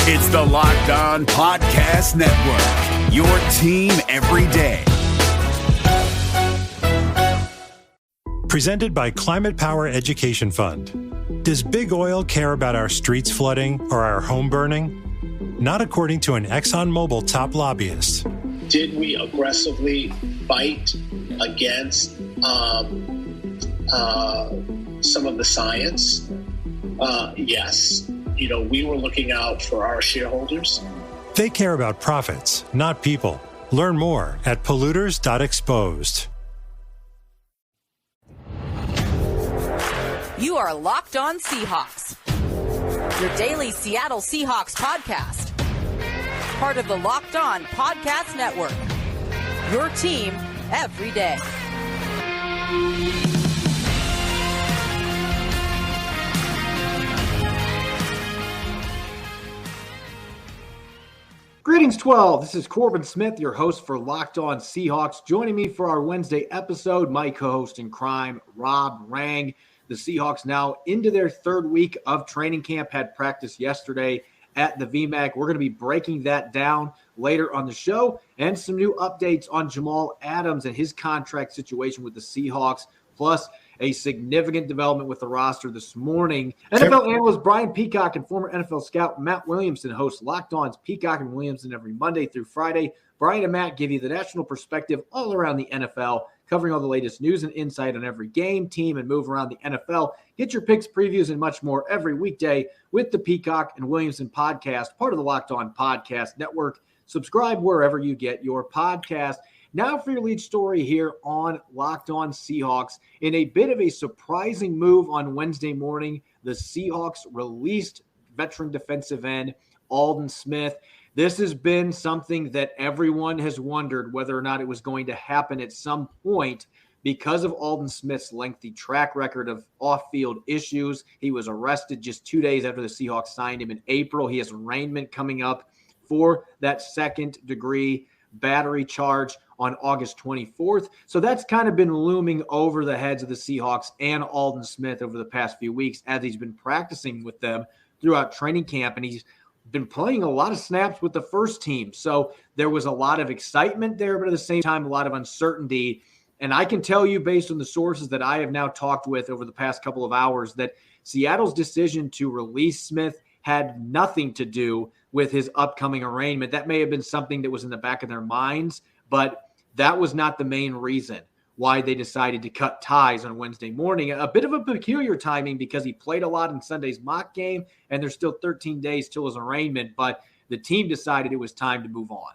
It's the Locked On Podcast Network, your team every day. Presented by Climate Power Education Fund. Does big oil care about our streets flooding or our home burning? Not according to an ExxonMobil top lobbyist. Did we aggressively fight against some of the science? Yes. We were looking out for our shareholders. They care about profits, not people. Learn more at polluters.exposed. You are Locked On Seahawks, your daily Seattle Seahawks podcast. Part of the Locked On Podcast Network, your team every day. Greetings, 12. This is Corbin Smith, your host for Locked On Seahawks. Joining me for our Wednesday episode, my co-host in crime, Rob Rang. The Seahawks now into their third week of training camp, had practice yesterday at the VMAC. We're going to be breaking that down later on the show, and some new updates on Jamal Adams and his contract situation with the Seahawks, plus a significant development with the roster this morning. NFL analyst Brian Peacock and former NFL scout Matt Williamson host Locked On's Peacock and Williamson every Monday through Friday. Brian and Matt give you the national perspective all around the NFL, covering all the latest news and insight on every game, team, and move around the NFL. Get your picks, previews, and much more every weekday with the Peacock and Williamson podcast, part of the Locked On Podcast Network. Subscribe wherever you get your podcast. Now for your lead story here on Locked On Seahawks. In a bit of a surprising move on Wednesday morning, the Seahawks released veteran defensive end Aldon Smith. This has been something that everyone has wondered whether or not it was going to happen at some point because of Aldon Smith's lengthy track record of off-field issues. He was arrested just 2 days after the Seahawks signed him in April. He has arraignment coming up for that second-degree battery charge on August 24th. So that's kind of been looming over the heads of the Seahawks and Aldon Smith over the past few weeks as he's been practicing with them throughout training camp, and he's been playing a lot of snaps with the first team. So there was a lot of excitement there, but at the same time, a lot of uncertainty. And I can tell you, based on the sources that I have now talked with over the past couple of hours, that Seattle's decision to release Smith had nothing to do with his upcoming arraignment. That may have been something that was in the back of their minds, but that was not the main reason why they decided to cut ties on Wednesday morning. A bit of a peculiar timing because he played a lot in Sunday's mock game, and there's still 13 days till his arraignment, but the team decided it was time to move on.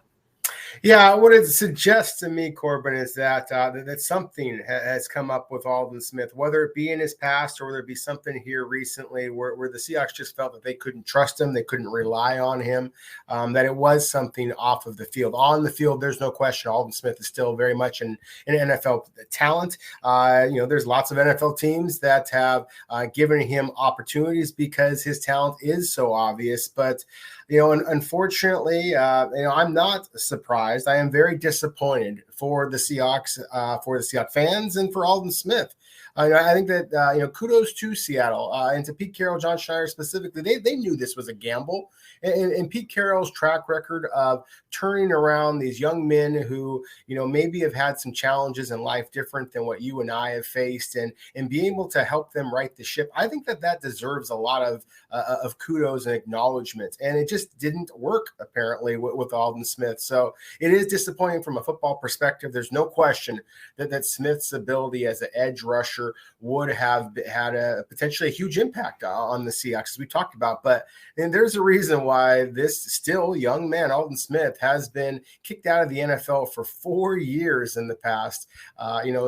Yeah, what it suggests to me, Corbin, is that that something has come up with Aldon Smith, whether it be in his past or whether it be something here recently where the Seahawks just felt that they couldn't trust him, they couldn't rely on him, that it was something off of the field. On the field, there's no question Aldon Smith is still very much an NFL talent. There's lots of NFL teams that have given him opportunities because his talent is so obvious, but unfortunately, I'm not surprised. I am very disappointed for the Seahawks, for the Seahawks fans, and for Aldon Smith. I think that, kudos to Seattle and to Pete Carroll, John Schneider specifically. They knew this was a gamble. And Pete Carroll's track record of turning around these young men who, maybe have had some challenges in life different than what you and I have faced, and be able to help them right the ship. I think that deserves a lot of kudos and acknowledgement. And it just didn't work, apparently, with Aldon Smith. So it is disappointing from a football perspective. There's no question that Smith's ability as an edge rusher would have had a potentially a huge impact on the Seahawks, as we talked about. But and there's a reason why this still young man, Aldon Smith, has been kicked out of the NFL for 4 years in the past.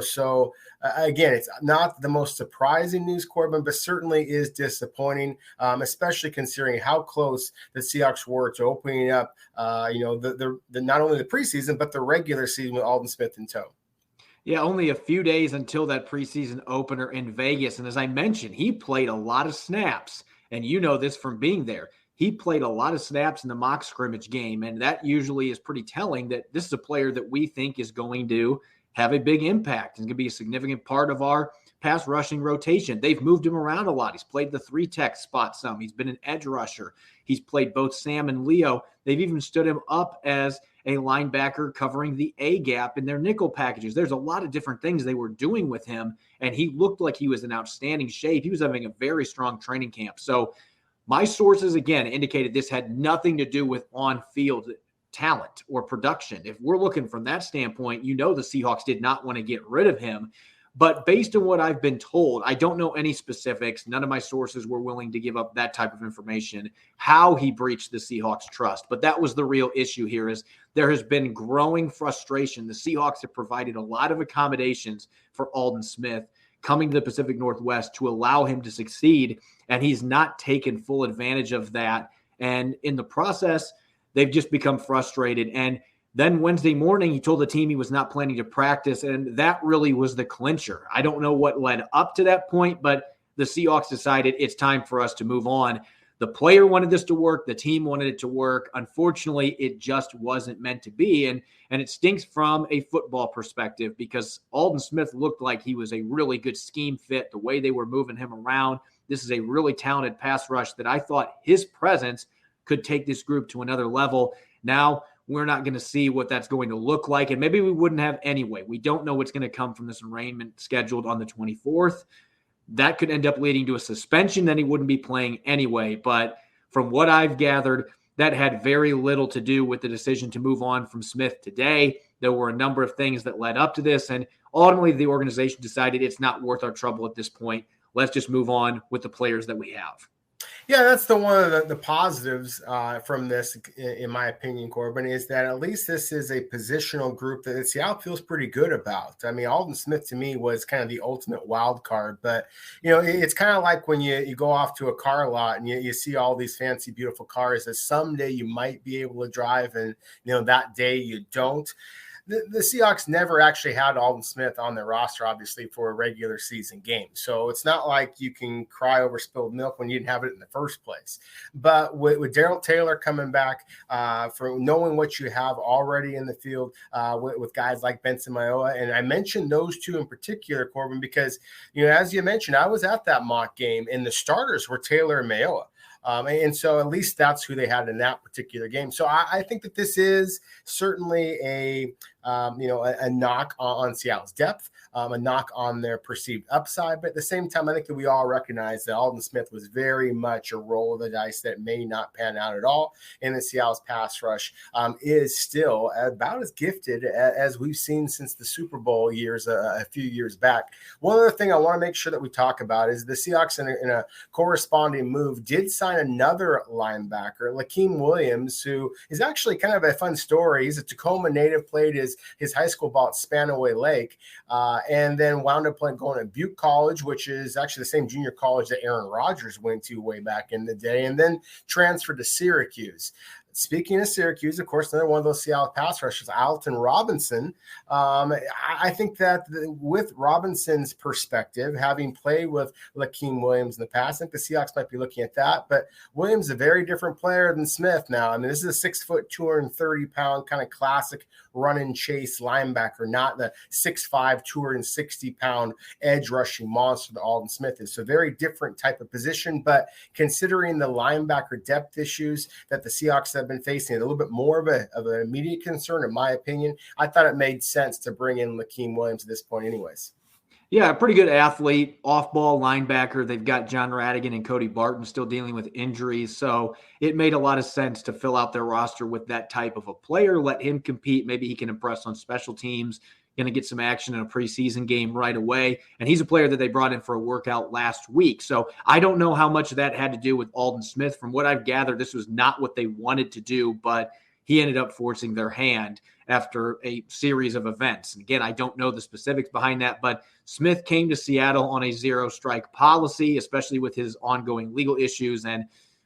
So again, it's not the most surprising news, Corbin, but certainly is disappointing, especially considering how close the Seahawks were to opening up, the not only the preseason, but the regular season with Aldon Smith in tow. Yeah, only a few days until that preseason opener in Vegas. And as I mentioned, he played a lot of snaps. And you know this from being there. He played a lot of snaps in the mock scrimmage game. And that usually is pretty telling that this is a player that we think is going to have a big impact and going to be a significant part of our pass rushing rotation. They've moved him around a lot. He's played the 3-tech spot some. He's been an edge rusher. He's played both Sam and Leo. They've even stood him up as a linebacker covering the A gap in their nickel packages. There's a lot of different things they were doing with him, and he looked like he was in outstanding shape. He was having a very strong training camp. So my sources, again, indicated this had nothing to do with on-field talent or production. If we're looking from that standpoint, the Seahawks did not want to get rid of him. But based on what I've been told, I don't know any specifics. None of my sources were willing to give up that type of information, how he breached the Seahawks' trust. But that was the real issue here, is there has been growing frustration. The Seahawks have provided a lot of accommodations for Aldon Smith coming to the Pacific Northwest to allow him to succeed, and he's not taken full advantage of that. And in the process, they've just become frustrated. And then Wednesday morning, he told the team he was not planning to practice, and that really was the clincher. I don't know what led up to that point, but the Seahawks decided it's time for us to move on. The player wanted this to work. The team wanted it to work. Unfortunately, it just wasn't meant to be, and it stinks from a football perspective because Aldon Smith looked like he was a really good scheme fit, the way they were moving him around. This is a really talented pass rush that I thought his presence could take this group to another level. Now, we're not going to see what that's going to look like, and maybe we wouldn't have anyway. We don't know what's going to come from this arraignment scheduled on the 24th. That could end up leading to a suspension, then he wouldn't be playing anyway. But from what I've gathered, that had very little to do with the decision to move on from Smith today. There were a number of things that led up to this, and ultimately the organization decided it's not worth our trouble at this point. Let's just move on with the players that we have. Yeah, that's one of the positives from this, in my opinion, Corbin, is that at least this is a positional group that Seattle feels pretty good about. I mean, Aldon Smith to me was kind of the ultimate wild card, but it's kind of like when you go off to a car lot and you see all these fancy, beautiful cars that someday you might be able to drive, and that day you don't. The Seahawks never actually had Aldon Smith on their roster, obviously, for a regular season game. So it's not like you can cry over spilled milk when you didn't have it in the first place. But with Darrell Taylor coming back, for knowing what you have already in the field with guys like Benson Mayowa, and I mentioned those two in particular, Corbin, because, as you mentioned, I was at that mock game, and the starters were Taylor and Mayowa. And so at least that's who they had in that particular game. So I think that this is certainly a knock on Seattle's depth, a knock on their perceived upside. But at the same time, I think that we all recognize that Aldon Smith was very much a roll of the dice that may not pan out at all. And the Seattle's pass rush is still about as gifted as we've seen since the Super Bowl years, a few years back. One other thing I want to make sure that we talk about is the Seahawks in a corresponding move did sign another linebacker, Lakeem Williams, who is actually kind of a fun story. He's a Tacoma native, played his high school ball at Spanaway Lake, and then wound up going to Butte College, which is actually the same junior college that Aaron Rodgers went to way back in the day, and then transferred to Syracuse. Speaking of Syracuse, of course, another one of those Seattle pass rushers, Alton Robinson. I think that with Robinson's perspective, having played with Lakeem Williams in the past, I think the Seahawks might be looking at that. But Williams is a very different player than Smith now. I mean, this is a 6 foot, 230-pound kind of classic run and chase linebacker, not the 6'5", 260-pound edge rushing monster that Aldon Smith is. So very different type of position. But considering the linebacker depth issues that the Seahawks have been facing, a little bit more of an immediate concern, in my opinion, I thought it made sense to bring in Lakeem Williams at this point anyways. Yeah, a pretty good athlete, off-ball linebacker. They've got John Radigan and Cody Barton still dealing with injuries, so it made a lot of sense to fill out their roster with that type of a player, let him compete. Maybe he can impress on special teams, going to get some action in a preseason game right away. And he's a player that they brought in for a workout last week. So I don't know how much of that had to do with Aldon Smith. From what I've gathered, this was not what they wanted to do, but he ended up forcing their hand after a series of events. And again, I don't know the specifics behind that, but Smith came to Seattle on a zero-strike policy, especially with his ongoing legal issues, and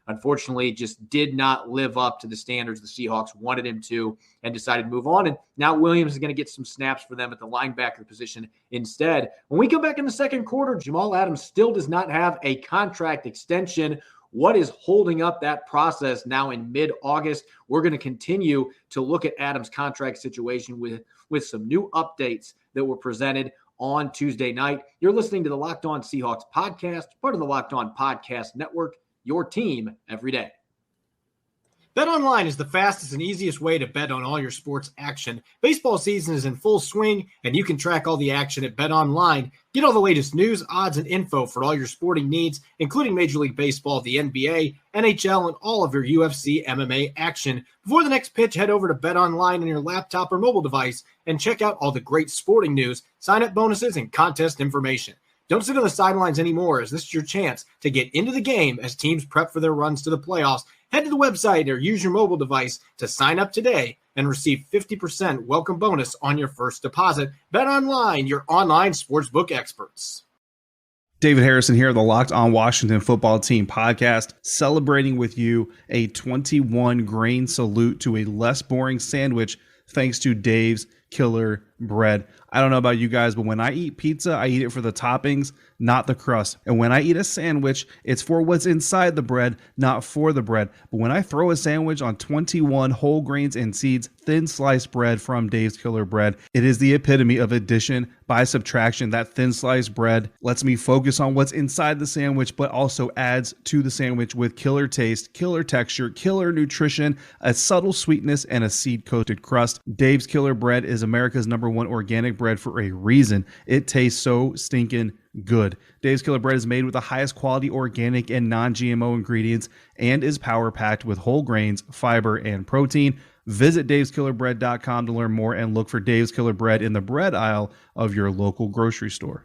unfortunately just did not live up to the standards the Seahawks wanted him to, and decided to move on. And now Williams is going to get some snaps for them at the linebacker position instead. When we come back in the second quarter, Jamal Adams still does not have a contract extension. What is holding up that process now in mid-August? We're going to continue to look at Adams' contract situation with some new updates that were presented on Tuesday night. You're listening to the Locked On Seahawks podcast, part of the Locked On Podcast Network, your team every day. BetOnline is the fastest and easiest way to bet on all your sports action. Baseball season is in full swing, and you can track all the action at BetOnline. Get all the latest news, odds, and info for all your sporting needs, including Major League Baseball, the NBA, NHL, and all of your UFC MMA action. Before the next pitch, head over to BetOnline on your laptop or mobile device and check out all the great sporting news, sign-up bonuses, and contest information. Don't sit on the sidelines anymore, as this is your chance to get into the game as teams prep for their runs to the playoffs. Head to the website or use your mobile device to sign up today and receive 50% welcome bonus on your first deposit. BetOnline, your online sportsbook experts. David Harrison here, the Locked On Washington Football Team podcast, celebrating with you a 21-grain salute to a less boring sandwich thanks to Dave's Killer Bread. I don't know about you guys, but when I eat pizza, I eat it for the toppings, not the crust. And when I eat a sandwich, it's for what's inside the bread, not for the bread. But when I throw a sandwich on 21 whole grains and seeds, thin sliced bread from Dave's Killer Bread, it is the epitome of addition by subtraction. That thin sliced bread lets me focus on what's inside the sandwich, but also adds to the sandwich with killer taste, killer texture, killer nutrition, a subtle sweetness, and a seed-coated crust. Dave's Killer Bread is America's #1 organic bread for a reason. It tastes so stinking good. Dave's Killer Bread is made with the highest quality organic and non-GMO ingredients and is power-packed with whole grains, fiber, and protein. Visit daveskillerbread.com to learn more and look for Dave's Killer Bread in the bread aisle of your local grocery store.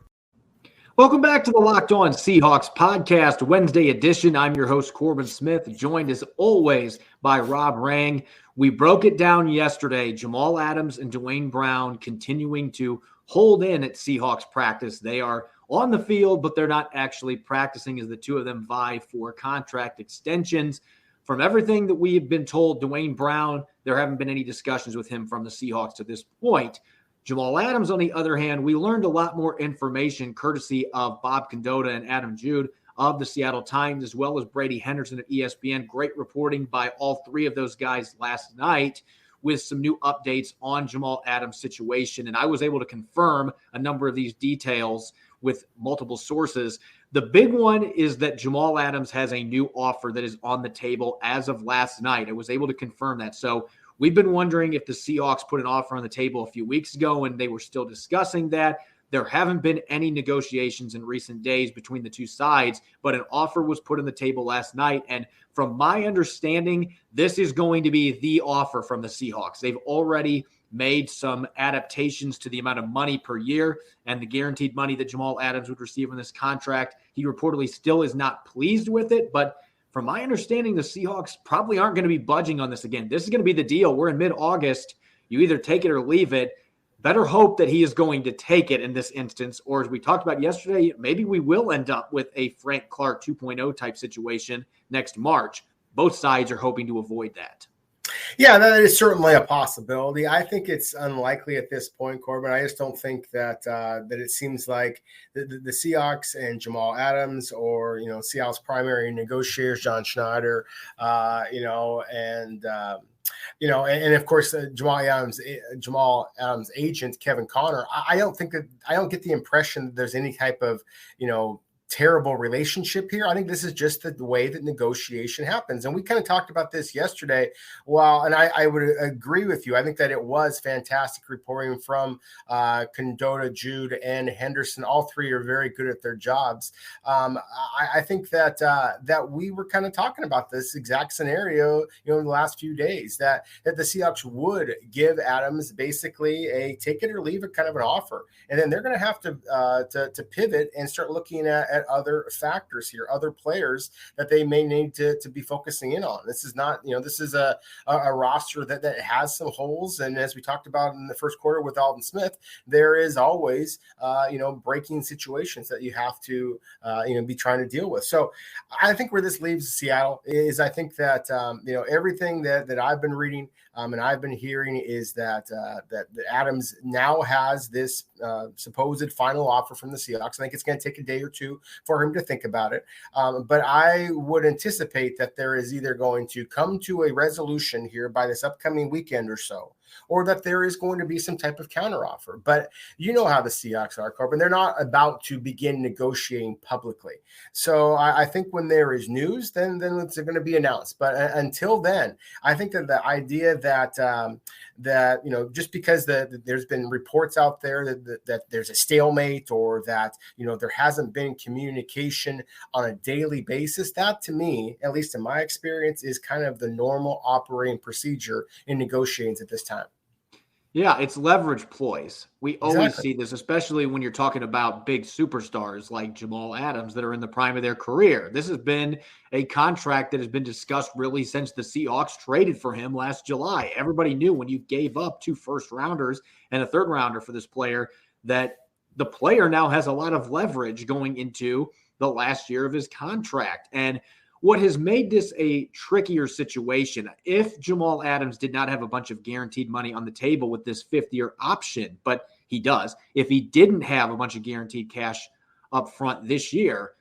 Welcome back to the Locked On Seahawks podcast, Wednesday edition. I'm your host, Corbin Smith, joined as always by Rob Rang. We broke it down yesterday. Jamal Adams and Dwayne Brown continuing to hold in at Seahawks practice. They are on the field, but they're not actually practicing as the two of them vie for contract extensions. From everything that we have been told, Dwayne Brown, there haven't been any discussions with him from the Seahawks to this point. Jamal Adams, on the other hand, we learned a lot more information courtesy of Bob Condotta and Adam Jude of the Seattle Times, as well as Brady Henderson at ESPN. Great reporting by all three of those guys last night with some new updates on Jamal Adams' situation. And I was able to confirm a number of these details with multiple sources. The big one is that Jamal Adams has a new offer that is on the table as of last night. I was able to confirm that. So we've been wondering if the Seahawks put an offer on the table a few weeks ago and they were still discussing that. There haven't been any negotiations in recent days between the two sides, but an offer was put on the table last night. And from my understanding, this is going to be the offer from the Seahawks. They've already made some adaptations to the amount of money per year and the guaranteed money that Jamal Adams would receive in this contract. He reportedly still is not pleased with it, but from my understanding, the Seahawks probably aren't going to be budging on this again. This is going to be the deal. We're in mid-August. You either take it or leave it. Better hope that he is going to take it in this instance, or as we talked about yesterday, maybe we will end up with a Frank Clark 2.0 type situation next March. Both sides are hoping to avoid that. Yeah, that is certainly a possibility. I think it's unlikely at this point, Corbin. I just don't think that that it seems like the Seahawks and Jamal Adams, or Seattle's primary negotiators, John Schneider, and of course Jamal Adams' agent Kevin Connor. I don't get the impression that there's any type of terrible relationship here. I think this is just the way that negotiation happens. And we kind of talked about this yesterday. Well, and I would agree with you. I think that it was fantastic reporting from Condotta, Jude, and Henderson. All three are very good at their jobs. I think that we were kind of talking about this exact scenario, in the last few days, that the Seahawks would give Adams basically a take it or leave it kind of an offer. And then they're going to have to pivot and start looking at other factors here, other players that they may need to be focusing in on. This is not, this is a roster that has some holes. And as we talked about in the first quarter with Aldon Smith, there is always, breaking situations that you have to, be trying to deal with. So I think where this leaves Seattle is, I think that, everything that I've been reading and I've been hearing is that Adams now has this supposed final offer from the Seahawks. I think it's going to take a day or two for him to think about it. But I would anticipate that there is either going to come to a resolution here by this upcoming weekend or so, or that there is going to be some type of counteroffer. But you know how the Seahawks are, Corbin. They're not about to begin negotiating publicly. So I think when there is news, then it's going to be announced. But until then, I think that the idea that just because there's been reports out there that there's a stalemate, or that there hasn't been communication on a daily basis, that to me, at least in my experience, is kind of the normal operating procedure in negotiations at this time. Yeah, it's leverage ploys. We always see this, especially when you're talking about big superstars like Jamal Adams that are in the prime of their career. This has been a contract that has been discussed really since the Seahawks traded for him last July. Everybody knew when you gave up 2 first-rounders and a third-rounder for this player that the player now has a lot of leverage going into the last year of his contract. And what has made this a trickier situation, if Jamal Adams did not have a bunch of guaranteed money on the table with this 5th-year option, but he does, if he didn't have a bunch of guaranteed cash up front this year,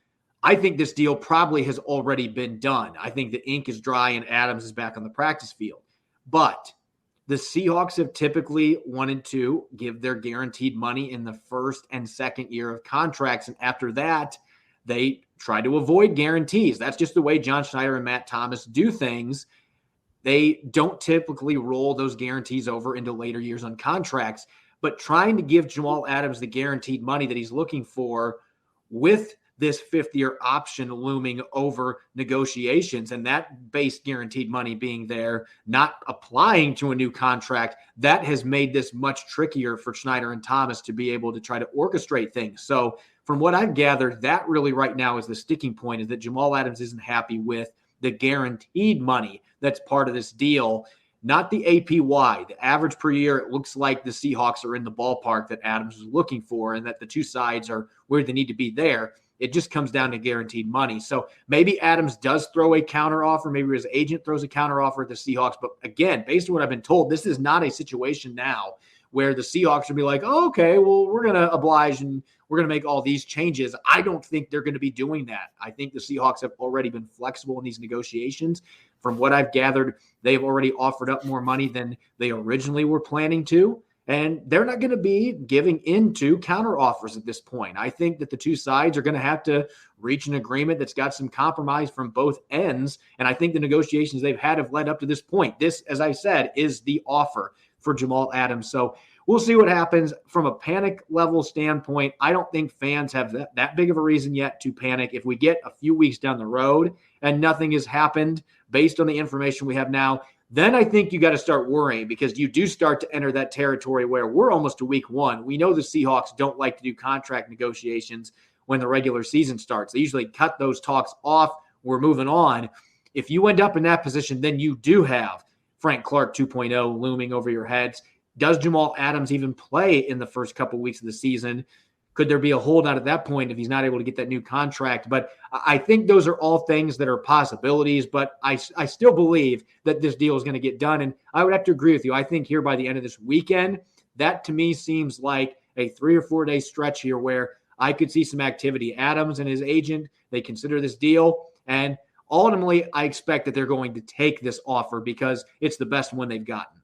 I think this deal probably has already been done. I think the ink is dry and Adams is back on the practice field. But the Seahawks have typically wanted to give their guaranteed money in the 1st and 2nd year of contracts, and after that, they try to avoid guarantees. That's just the way John Schneider and Matt Thomas do things. They don't typically roll those guarantees over into later years on contracts, but trying to give Jamal Adams the guaranteed money that he's looking for with this 5th-year option looming over negotiations, and that base guaranteed money being there, not applying to a new contract, that has made this much trickier for Schneider and Thomas to be able to try to orchestrate things. So from what I've gathered, that really right now is the sticking point, is that Jamal Adams isn't happy with the guaranteed money that's part of this deal, not the APY. The average per year, it looks like the Seahawks are in the ballpark that Adams is looking for, and that the two sides are where they need to be there. It just comes down to guaranteed money. So maybe Adams does throw a counteroffer. Maybe his agent throws a counteroffer at the Seahawks. But again, based on what I've been told, this is not a situation now where the Seahawks would be like, oh, okay, well, we're going to oblige and we're going to make all these changes. I don't think they're going to be doing that. I think the Seahawks have already been flexible in these negotiations. From what I've gathered, they've already offered up more money than they originally were planning to. And they're not going to be giving into counteroffers at this point. I think that the two sides are going to have to reach an agreement that's got some compromise from both ends. And I think the negotiations they've had have led up to this point. This, as I said, is the offer for Jamal Adams. So we'll see what happens. From a panic level standpoint, I don't think fans have that big of a reason yet to panic. If we get a few weeks down the road and nothing has happened based on the information we have now, then I think you got to start worrying, because you do start to enter that territory where we're almost to week 1. We know the Seahawks don't like to do contract negotiations when the regular season starts. They usually cut those talks off. We're moving on. If you end up in that position, then you do have Frank Clark 2.0 looming over your heads. Does Jamal Adams even play in the first couple weeks of the season? Could there be a holdout at that point if he's not able to get that new contract? But I think those are all things that are possibilities, but I still believe that this deal is going to get done. And I would have to agree with you. I think here by the end of this weekend, that to me seems like a 3 or 4 day stretch here where I could see some activity. Adams and his agent, they consider this deal. And ultimately, I expect that they're going to take this offer because it's the best one they've gotten.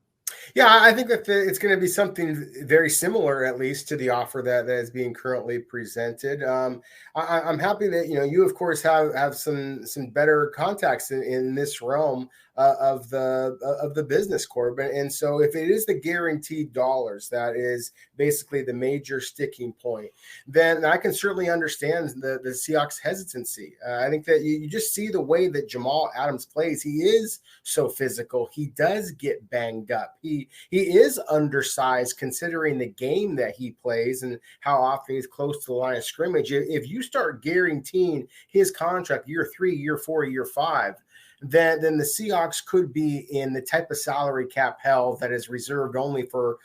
Yeah, I think that it's going to be something very similar, at least, to the offer that is being currently presented. I'm happy that you of course have some better contacts in this realm of the business, Corbin. And so if it is the guaranteed dollars that is basically the major sticking point, then I can certainly understand the Seahawks hesitancy. I think that you just see the way that Jamal Adams plays. He is so physical. He does get banged up. He is undersized considering the game that he plays and how often he's close to the line of scrimmage. If you start guaranteeing his contract year 3, year 4, year 5, then the Seahawks could be in the type of salary cap hell that is reserved only for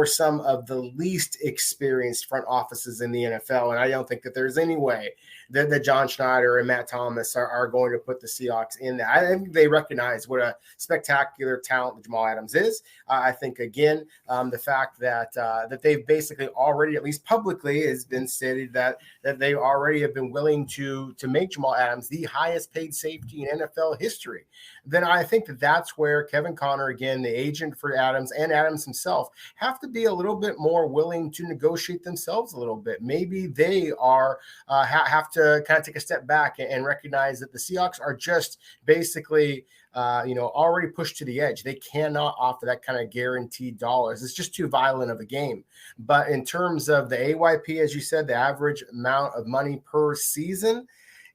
some of the least experienced front offices in the NFL. And I don't think that there's any way that John Schneider and Matt Thomas are going to put the Seahawks in that. I think they recognize what a spectacular talent Jamal Adams is. I think, again, the fact that they've basically already, at least publicly, has been stated that they already have been willing to make Jamal Adams the highest paid safety in NFL history. history, then I think that's where Kevin Connor, again, the agent for Adams, and Adams himself have to be a little bit more willing to negotiate themselves a little bit. Maybe they are have to kind of take a step back and recognize that the Seahawks are just basically already pushed to the edge. They cannot offer that kind of guaranteed dollars. It's just too violent of a game. But in terms of the AYP, as you said, the average amount of money per season,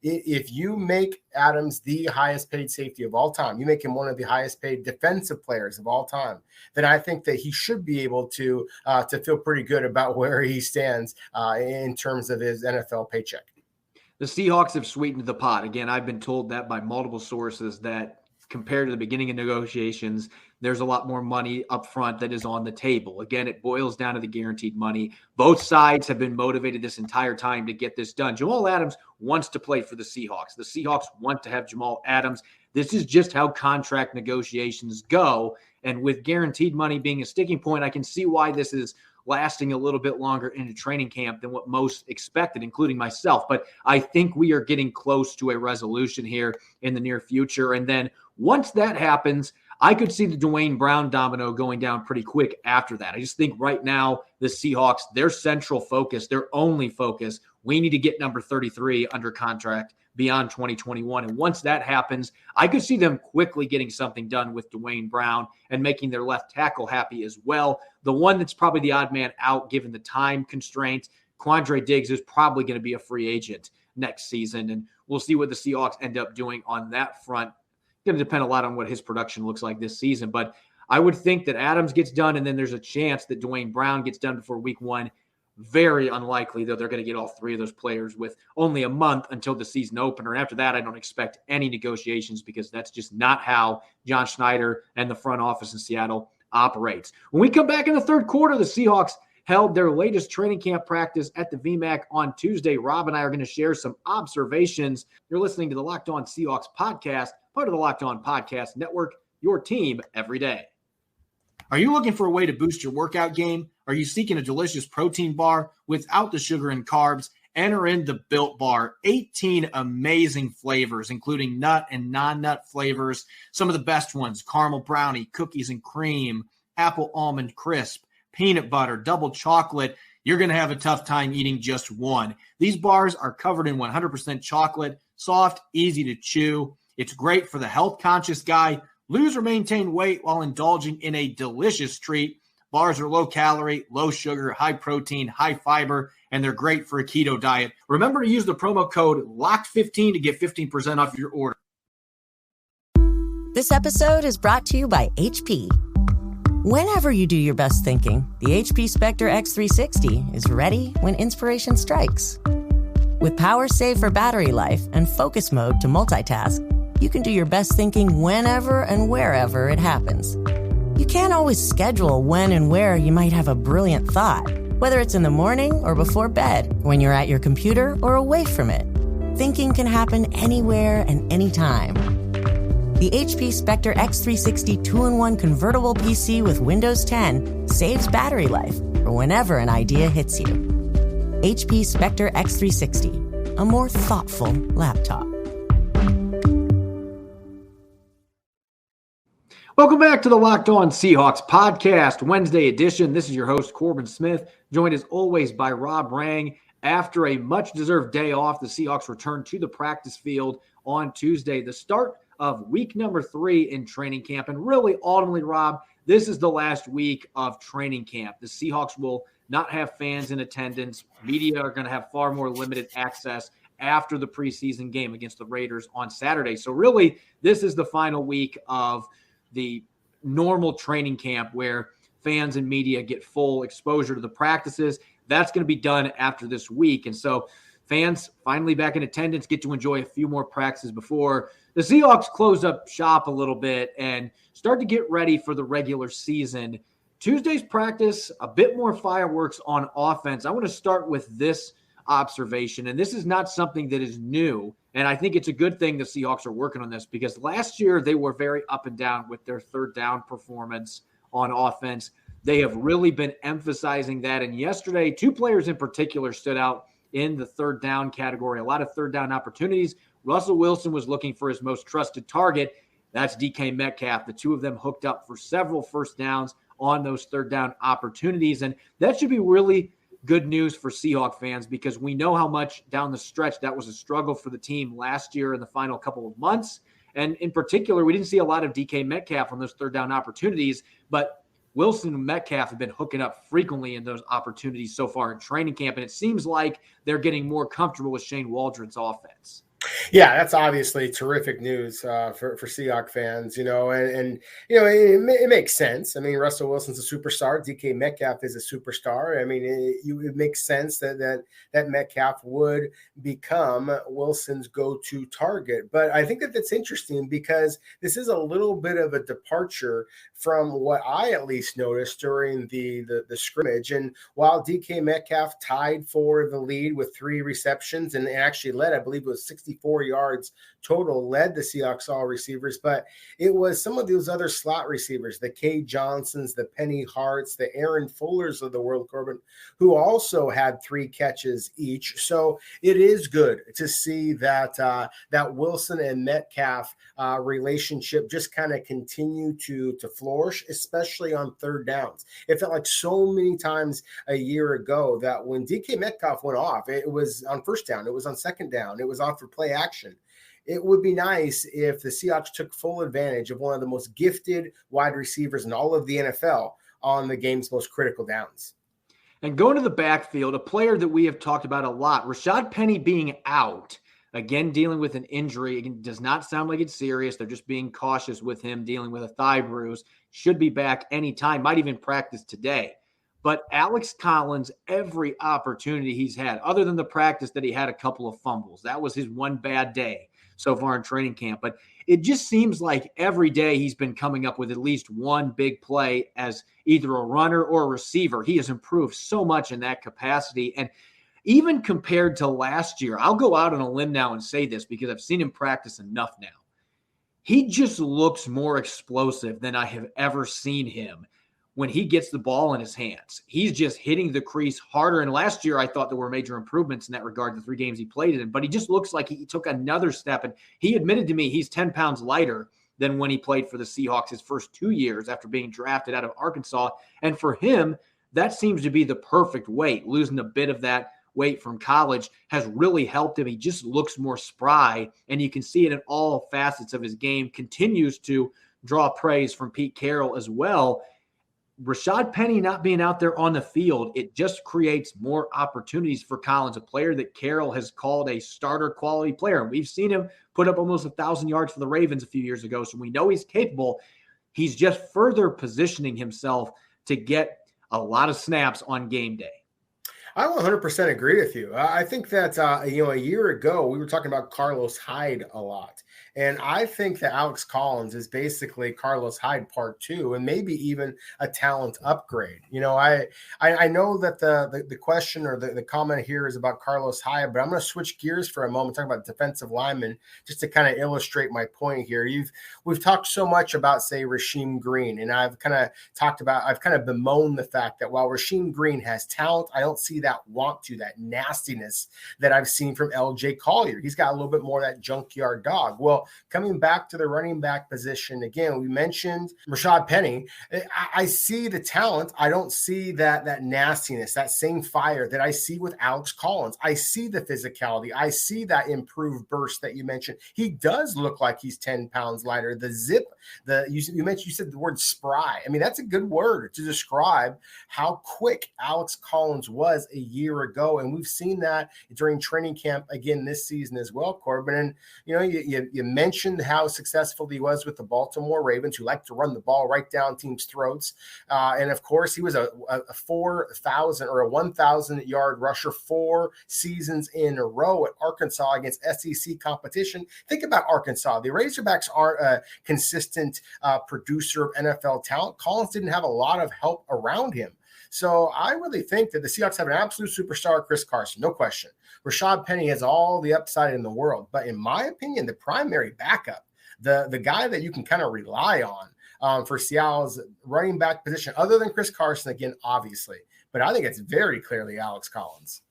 if you make Adams the highest paid safety of all time, you make him one of the highest paid defensive players of all time, then I think that he should be able to feel pretty good about where he stands in terms of his NFL paycheck. The Seahawks have sweetened the pot. Again, I've been told that by multiple sources that compared to the beginning of negotiations, there's a lot more money up front that is on the table. Again, it boils down to the guaranteed money. Both sides have been motivated this entire time to get this done. Jamal Adams wants to play for the Seahawks. The Seahawks want to have Jamal Adams. This is just how contract negotiations go. And with guaranteed money being a sticking point, I can see why this is lasting a little bit longer into training camp than what most expected, including myself. But I think we are getting close to a resolution here in the near future. And then once that happens, I could see the Dwayne Brown domino going down pretty quick after that. I just think right now the Seahawks, their central focus, their only focus, we need to get number 33 under contract beyond 2021. And once that happens, I could see them quickly getting something done with Dwayne Brown and making their left tackle happy as well. The one that's probably the odd man out given the time constraints, Quandre Diggs is probably going to be a free agent next season. And we'll see what the Seahawks end up doing on that front. Going to depend a lot on what his production looks like this season. But I would think that Adams gets done, and then there's a chance that Dwayne Brown gets done before week 1. Very unlikely, though, they're going to get all three of those players with only a month until the season opener. And after that, I don't expect any negotiations because that's just not how John Schneider and the front office in Seattle operates. When we come back in the third quarter, the Seahawks held their latest training camp practice at the VMAC on Tuesday. Rob and I are going to share some observations. You're listening to the Locked On Seahawks podcast, part of the Locked On Podcast Network, your team every day. Are you looking for a way to boost your workout game? Are you seeking a delicious protein bar without the sugar and carbs? Enter in the Built Bar. 18 amazing flavors, including nut and non-nut flavors. Some of the best ones: caramel brownie, cookies and cream, apple almond crisp, peanut butter, double chocolate. You're going to have a tough time eating just one. These bars are covered in 100% chocolate, soft, easy to chew. It's great for the health-conscious guy. Lose or maintain weight while indulging in a delicious treat. Bars are low-calorie, low-sugar, high-protein, high-fiber, and they're great for a keto diet. Remember to use the promo code LOCKED15 to get 15% off your order. This episode is brought to you by HP. Whenever you do your best thinking, the HP Spectre X360 is ready when inspiration strikes. With power save for battery life and focus mode to multitask, you can do your best thinking whenever and wherever it happens. You can't always schedule when and where you might have a brilliant thought, whether it's in the morning or before bed, when you're at your computer or away from it. Thinking can happen anywhere and anytime. The HP Spectre X360 2-in-1 convertible PC with Windows 10 saves battery life for whenever an idea hits you. HP Spectre X360, a more thoughtful laptop. Welcome back to the Locked On Seahawks podcast, Wednesday edition. This is your host, Corbin Smith, joined as always by Rob Rang. After a much-deserved day off, the Seahawks returned to the practice field on Tuesday, the start of week number 3 in training camp. And really, ultimately, Rob, this is the last week of training camp. The Seahawks will not have fans in attendance. Media are going to have far more limited access after the preseason game against the Raiders on Saturday. So really, this is the final week of the normal training camp where fans and media get full exposure to the practices. That's going to be done after this week. And so fans finally back in attendance get to enjoy a few more practices before the Seahawks close up shop a little bit and start to get ready for the regular season. Tuesday's practice, a bit more fireworks on offense. I want to start with this observation, and this is not something that is new. And I think it's a good thing the Seahawks are working on this because last year they were very up and down with their third down performance on offense. They have really been emphasizing that. And yesterday, 2 players in particular stood out in the third down category. A lot of third down opportunities Russell Wilson was looking for his most trusted target. That's DK Metcalf. The two of them hooked up for several first downs on those third down opportunities. And that should be really good news for Seahawk fans, because we know how much down the stretch that was a struggle for the team last year in the final couple of months. And in particular, we didn't see a lot of DK Metcalf on those third down opportunities, but Wilson and Metcalf have been hooking up frequently in those opportunities so far in training camp. And it seems like they're getting more comfortable with Shane Waldron's offense. Yeah, that's obviously terrific news for Seahawks fans, and it makes sense. I mean, Russell Wilson's a superstar. DK Metcalf is a superstar. I mean, it makes sense that Metcalf would become Wilson's go-to target. But I think that's interesting, because this is a little bit of a departure from what I at least noticed during the scrimmage. And while DK Metcalf tied for the lead with 3 receptions and actually led, I believe it was 64 yards total, led the Seahawks all receivers, but it was some of those other slot receivers, the Kay Johnsons, the Penny Harts, the Aaron Fullers of the world, Corbin, who also had 3 catches each. So it is good to see that Wilson and Metcalf relationship just kind of continue to flourish, especially on third downs. It felt like so many times a year ago that when DK Metcalf went off, it was on first down, it was on second down, it was off for play action. It would be nice if the Seahawks took full advantage of one of the most gifted wide receivers in all of the NFL on the game's most critical downs. And going to the backfield, a player that we have talked about a lot, Rashad Penny being out, again, dealing with an injury. It does not sound like it's serious. They're just being cautious with him, dealing with a thigh bruise. Should be back anytime, might even practice today. But Alex Collins, every opportunity he's had, other than the practice that he had a couple of fumbles, that was his one bad day so far in training camp. But it just seems like every day he's been coming up with at least one big play as either a runner or a receiver. He has improved so much in that capacity. And even compared to last year, I'll go out on a limb now and say this because I've seen him practice enough now. He just looks more explosive than I have ever seen him when he gets the ball in his hands. He's just hitting the crease harder. And last year, I thought there were major improvements in that regard, the 3 games he played in. But he just looks like he took another step. And he admitted to me he's 10 pounds lighter than when he played for the Seahawks his first 2 years after being drafted out of Arkansas. And for him, that seems to be the perfect weight. Losing a bit of that weight from college has really helped him. He just looks more spry, and you can see it in all facets of his game. Continues to draw praise from Pete Carroll as well. Rashad Penny not being out there on the field, it just creates more opportunities for Collins, a player that Carroll has called a starter quality player. And we've seen him put up almost 1,000 yards for the Ravens a few years ago, so we know he's capable. He's just further positioning himself to get a lot of snaps on game day. I 100% agree with you. I think that, a year ago, we were talking about Carlos Hyde a lot. And I think that Alex Collins is basically Carlos Hyde part 2, and maybe even a talent upgrade. I know that the question or the comment here is about Carlos Hyde, but I'm going to switch gears for a moment, talk about defensive linemen, just to kind of illustrate my point here. We've talked so much about, say, Rasheem Green, and I've kind of bemoaned the fact that while Rasheem Green has talent, I don't see that nastiness that I've seen from LJ Collier. He's got a little bit more of that junkyard dog. Well, coming back to the running back position, again, we mentioned Rashad Penny. I see the talent. I don't see that nastiness, that same fire that I see with Alex Collins. I see the physicality. I see that improved burst that you mentioned. He does look like he's 10 pounds lighter. The zip, you said the word spry. I mean, that's a good word to describe how quick Alex Collins was a year ago. And we've seen that during training camp again this season as well, Corbin. And, you mentioned how successful he was with the Baltimore Ravens, who like to run the ball right down teams' throats. And of course, he was a 4,000 or a 1,000 yard rusher 4 seasons in a row at Arkansas against SEC competition. Think about Arkansas. The Razorbacks aren't a consistent producer of NFL talent. Collins didn't have a lot of help around him. So I really think that the Seahawks have an absolute superstar, Chris Carson, no question. Rashad Penny has all the upside in the world. But in my opinion, the primary backup, the guy that you can kind of rely on for Seattle's running back position, other than Chris Carson, again, obviously. But I think it's very clearly Alex Collins.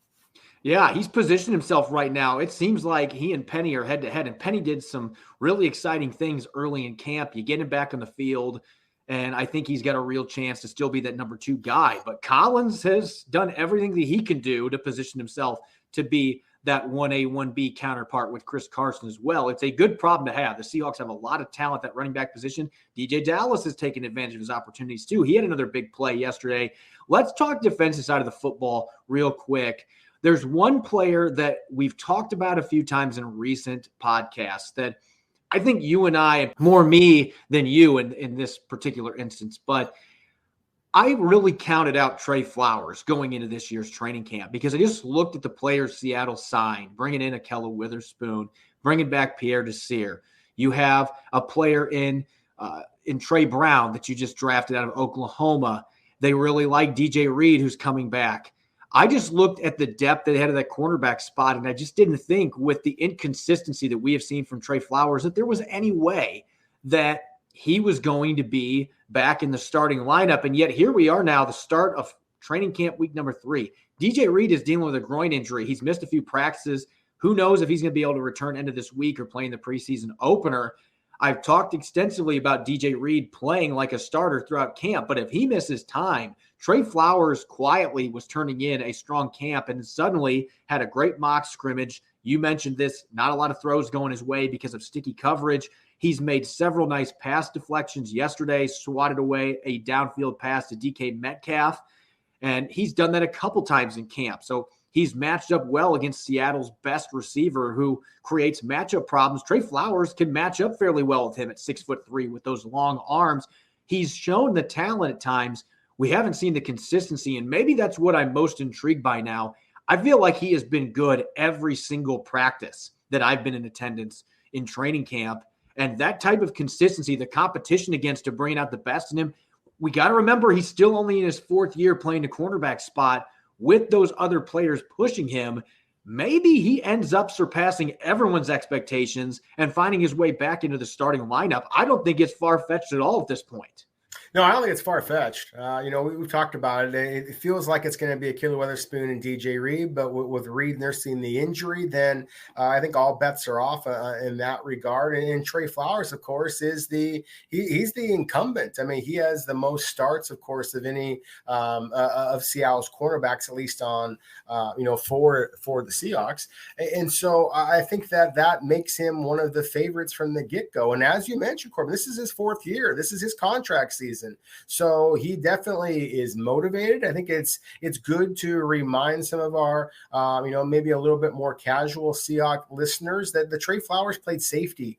Yeah, he's positioned himself right now. It seems like he and Penny are head-to-head, and Penny did some really exciting things early in camp. You get him back on the field, and I think he's got a real chance to still be that number 2 guy. But Collins has done everything that he can do to position himself to be that 1A, 1B counterpart with Chris Carson as well. It's a good problem to have. The Seahawks have a lot of talent at running back position. DJ Dallas has taken advantage of his opportunities too. He had another big play yesterday. Let's talk defensive side of the football real quick. There's one player that we've talked about a few times in recent podcasts that I think you and I, more me than you in this particular instance, but I really counted out Trey Flowers going into this year's training camp because I just looked at the players Seattle signed, bringing in Akella Witherspoon, bringing back Pierre Desir. You have a player in Trey Brown that you just drafted out of Oklahoma. They really like DJ Reed, who's coming back. I just looked at the depth that they had at that cornerback spot, and I just didn't think with the inconsistency that we have seen from Trey Flowers that there was any way that he was going to be back in the starting lineup. And yet here we are now, the start of training camp week number 3. DJ Reed is dealing with a groin injury. He's missed a few practices. Who knows if he's going to be able to return end of this week or play in the preseason opener. I've talked extensively about DJ Reed playing like a starter throughout camp, but if he misses time, Trey Flowers quietly was turning in a strong camp and suddenly had a great mock scrimmage. You mentioned this, not a lot of throws going his way because of sticky coverage. He's made several nice pass deflections yesterday, swatted away a downfield pass to DK Metcalf, and he's done that a couple times in camp. So he's matched up well against Seattle's best receiver who creates matchup problems. Trey Flowers can match up fairly well with him at 6'3" with those long arms. He's shown the talent at times. We haven't seen the consistency, and maybe that's what I'm most intrigued by now. I feel like he has been good every single practice that I've been in attendance in training camp, and that type of consistency, the competition against to bring out the best in him, we got to remember he's still only in his 4th year playing the cornerback spot with those other players pushing him. Maybe he ends up surpassing everyone's expectations and finding his way back into the starting lineup. I don't think it's far-fetched at all at this point. No, I don't think it's far-fetched. We've talked about it. It feels like it's going to be Akella Witherspoon and DJ Reed, but with Reed nursing the injury, then I think all bets are off in that regard. And Trey Flowers, of course, is he's the incumbent. I mean, he has the most starts, of course, of any of Seattle's cornerbacks, at least on for the Seahawks. And so I think that makes him one of the favorites from the get-go. And as you mentioned, Corbin, this is his 4th year. This is his contract season. So he definitely is motivated. I think it's good to remind some of our, maybe a little bit more casual Seahawks listeners that the Trey Flowers played safety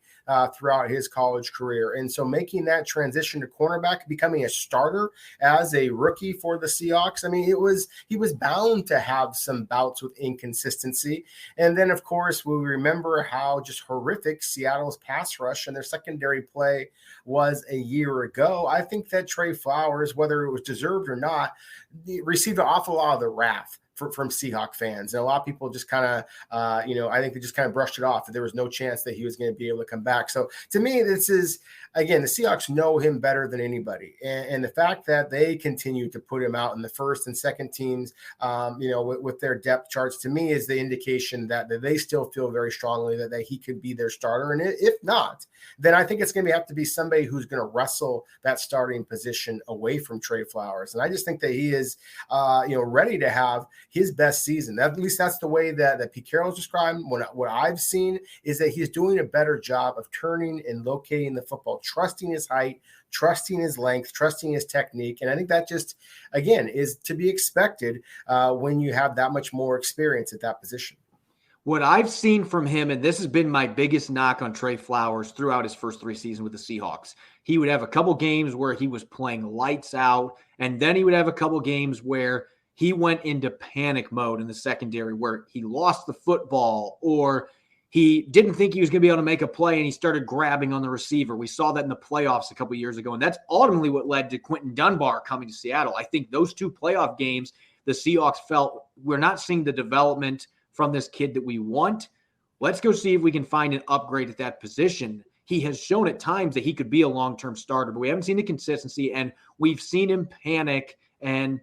throughout his college career. And so making that transition to cornerback, becoming a starter as a rookie for the Seahawks, I mean, he was bound to have some bouts with inconsistency. And then, of course, we remember how just horrific Seattle's pass rush and their secondary play was a year ago. I think that Trey Flowers, whether it was deserved or not, received an awful lot of the wrath from Seahawk fans. And a lot of people just kind of, I think they just kind of brushed it off that there was no chance that he was going to be able to come back. So to me, this is, again, the Seahawks know him better than anybody. And the fact that they continue to put him out in the first and second teams, with their depth charts, to me is the indication that they still feel very strongly that he could be their starter. And if not, then I think it's going to have to be somebody who's going to wrestle that starting position away from Trey Flowers. And I just think that he is, ready to have his best season. At least that's the way that Pete Carroll's described. What I've seen is that he's doing a better job of turning and locating the football, trusting his height, trusting his length, trusting his technique. And I think that just, again, is to be expected when you have that much more experience at that position. What I've seen from him, and this has been my biggest knock on Trey Flowers throughout his first 3 seasons with the Seahawks, he would have a couple games where he was playing lights out, and then he would have a couple games where he went into panic mode in the secondary where he lost the football or he didn't think he was going to be able to make a play and he started grabbing on the receiver. We saw that in the playoffs a couple of years ago, and that's ultimately what led to Quentin Dunbar coming to Seattle. I think those 2 playoff games, the Seahawks felt we're not seeing the development from this kid that we want. Let's go see if we can find an upgrade at that position. He has shown at times that he could be a long-term starter, but we haven't seen the consistency, and we've seen him panic and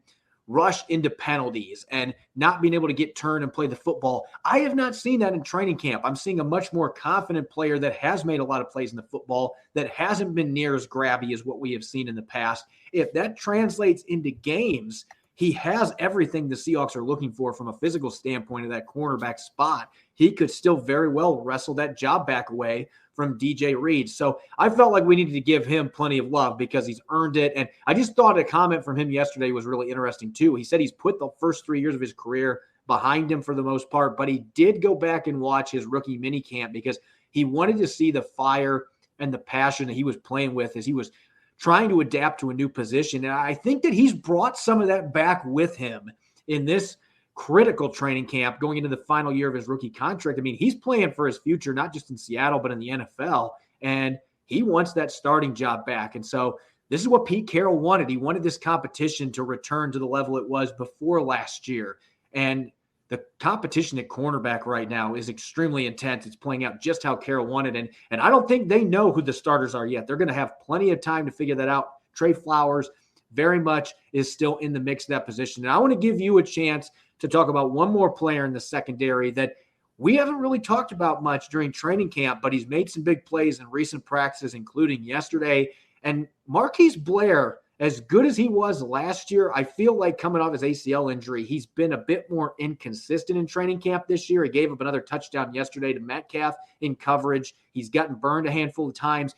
rush into penalties and not being able to get turned and play the football. I have not seen that in training camp. I'm seeing a much more confident player that has made a lot of plays in the football, that hasn't been near as grabby as what we have seen in the past. If that translates into games, he has everything the Seahawks are looking for from a physical standpoint of that cornerback spot. He could still very well wrestle that job back away from DJ Reed. So I felt like we needed to give him plenty of love because he's earned it. And I just thought a comment from him yesterday was really interesting too. He said he's put the first 3 years of his career behind him for the most part, but he did go back and watch his rookie mini camp because he wanted to see the fire and the passion that he was playing with as he was trying to adapt to a new position. And I think that he's brought some of that back with him in this critical training camp going into the final year of his rookie contract. I mean, he's playing for his future, not just in Seattle, but in the NFL. And he wants that starting job back. And so this is what Pete Carroll wanted. He wanted this competition to return to the level it was before last year. And the competition at cornerback right now is extremely intense. It's playing out just how Carroll wanted. And I don't think they know who the starters are yet. They're going to have plenty of time to figure that out. Trey Flowers very much is still in the mix of that position. And I want to give you a chance to talk about one more player in the secondary that we haven't really talked about much during training camp, but he's made some big plays in recent practices, including yesterday. And Marquise Blair, as good as he was last year, I feel like coming off his ACL injury, he's been a bit more inconsistent in training camp this year. He gave up another touchdown yesterday to Metcalf in coverage. He's gotten burned a handful of times.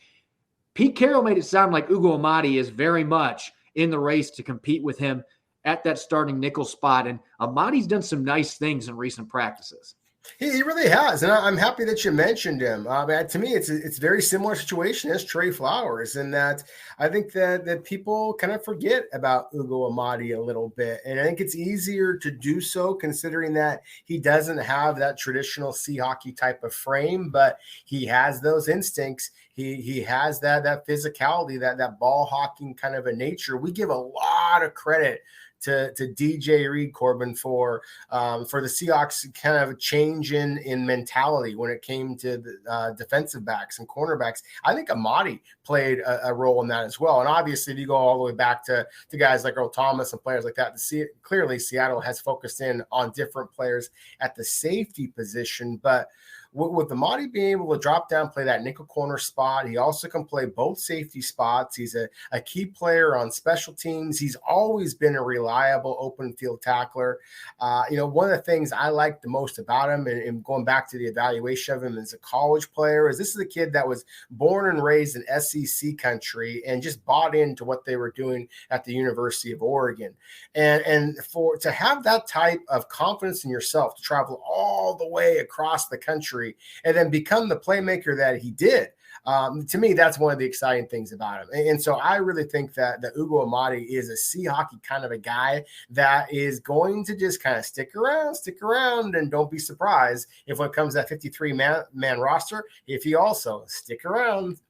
Pete Carroll made it sound like Ugo Amadi is very much in the race to compete with him at that starting nickel spot. And Amadi's done some nice things in recent practices. He really has, and I'm happy that you mentioned him. To me, it's a very similar situation as Trey Flowers, in that I think that people kind of forget about Ugo Amadi a little bit, and I think it's easier to do so considering that he doesn't have that traditional sea hockey type of frame, but he has those instincts. He has that physicality, that ball hawking kind of a nature. We give a lot of credit to DJ Reed, Corbin, for the Seahawks kind of change in mentality when it came to the defensive backs and cornerbacks. I think Amadi played a role in that as well. And obviously, if you go all the way back to guys like Earl Thomas and players like that, clearly Seattle has focused in on different players at the safety position. But with Amadi being able to drop down, play that nickel corner spot, he also can play both safety spots. He's a key player on special teams. He's always been a reliable open field tackler. One of the things I like the most about him, and going back to the evaluation of him as a college player, is this is a kid that was born and raised in SEC country and just bought into what they were doing at the University of Oregon. And to have that type of confidence in yourself, to travel all the way across the country and then become the playmaker that he did. To me, that's one of the exciting things about him. And so I really think that Ugo Amadi is a sea hockey kind of a guy that is going to just kind of stick around, and don't be surprised if when it comes to that 53-man roster, if he also stick around.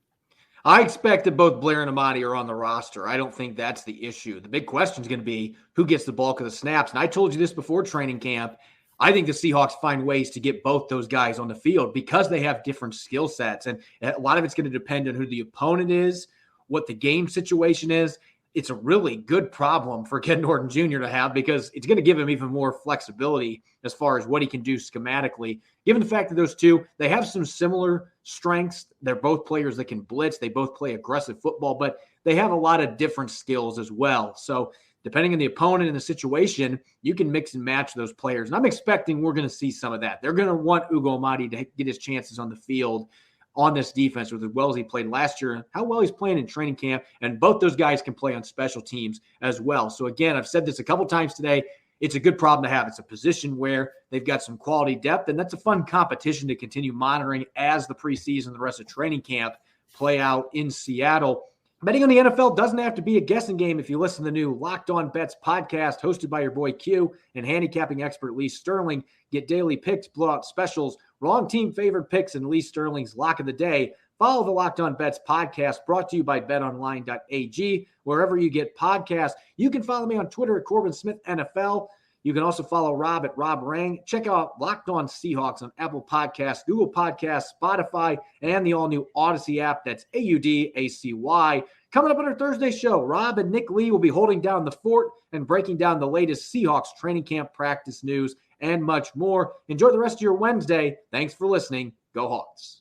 I expect that both Blair and Amadi are on the roster. I don't think that's the issue. The big question is going to be who gets the bulk of the snaps. And I told you this before training camp. I think the Seahawks find ways to get both those guys on the field because they have different skill sets. And a lot of it's going to depend on who the opponent is, what the game situation is. It's a really good problem for Ken Norton Jr. to have because it's going to give him even more flexibility as far as what he can do schematically. Given the fact that those two, they have some similar strengths. They're both players that can blitz. They both play aggressive football, but they have a lot of different skills as well. So depending on the opponent and the situation, you can mix and match those players. And I'm expecting we're going to see some of that. They're going to want Ugo Amadi to get his chances on the field on this defense with as well as he played last year and how well he's playing in training camp. And both those guys can play on special teams as well. So again, I've said this a couple times today. It's a good problem to have. It's a position where they've got some quality depth, and that's a fun competition to continue monitoring as the preseason, the rest of training camp play out in Seattle. Betting on the NFL doesn't have to be a guessing game if you listen to the new Locked On Bets podcast hosted by your boy Q and handicapping expert Lee Sterling. Get daily picks, blowout specials, wrong team favorite picks, and Lee Sterling's lock of the day. Follow the Locked On Bets podcast brought to you by betonline.ag. Wherever you get podcasts, you can follow me on Twitter at Corbin Smith NFL. You can also follow Rob at Rob Rang. Check out Locked On Seahawks on Apple Podcasts, Google Podcasts, Spotify, and the all-new Odyssey app. That's AUDACY. Coming up on our Thursday show, Rob and Nick Lee will be holding down the fort and breaking down the latest Seahawks training camp practice news and much more. Enjoy the rest of your Wednesday. Thanks for listening. Go Hawks.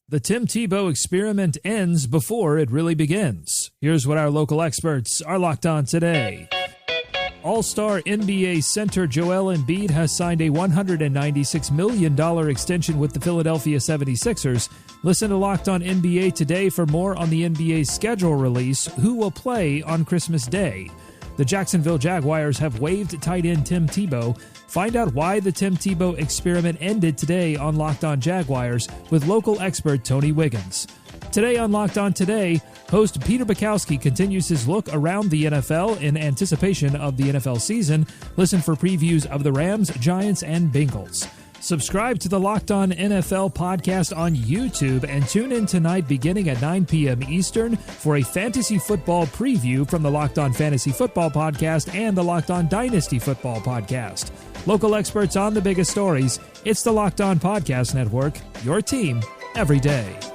The Tim Tebow experiment ends before it really begins. Here's what our local experts are locked on today. All-star NBA center Joel Embiid has signed a $196 million extension with the Philadelphia 76ers. Listen to Locked On NBA today for more on the NBA's schedule release, who will play on Christmas Day. The Jacksonville Jaguars have waived tight end Tim Tebow. Find out why the Tim Tebow experiment ended today on Locked On Jaguars with local expert Tony Wiggins. Today on Locked On Today, host Peter Bukowski continues his look around the NFL in anticipation of the NFL season. Listen for previews of the Rams, Giants, and Bengals. Subscribe to the Locked On NFL podcast on YouTube and tune in tonight beginning at 9 p.m. Eastern for a fantasy football preview from the Locked On Fantasy Football podcast and the Locked On Dynasty Football podcast. Local experts on the biggest stories. It's the Locked On Podcast Network, your team every day.